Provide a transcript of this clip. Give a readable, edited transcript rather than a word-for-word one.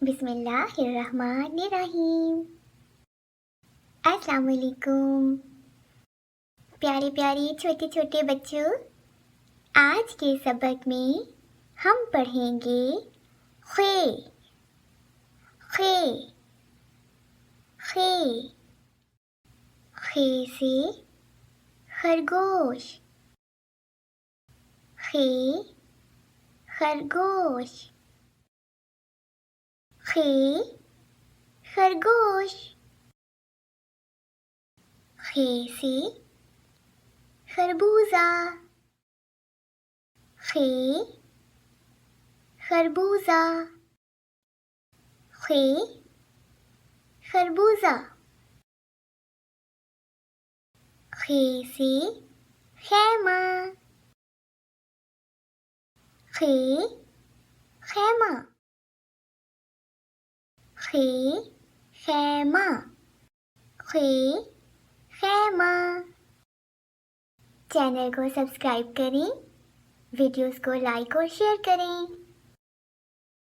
بسم اللہ الرحمن الرحیم۔ السلام علیکم پیارے پیارے چھوٹے چھوٹے بچوں، آج کے سبق میں ہم پڑھیں گے خے خے خے خے سے خرگوش، خے خرگوش، خے خرگوش، خے سے خربوزہ، خے خربوزہ، خے خربوزہ، خے سے خیمہ، خے خیمہ، خے خیمہ، خے خیمہ۔ چینل کو سبسکرائب کریں، ویڈیوز کو لائک اور شیئر کریں۔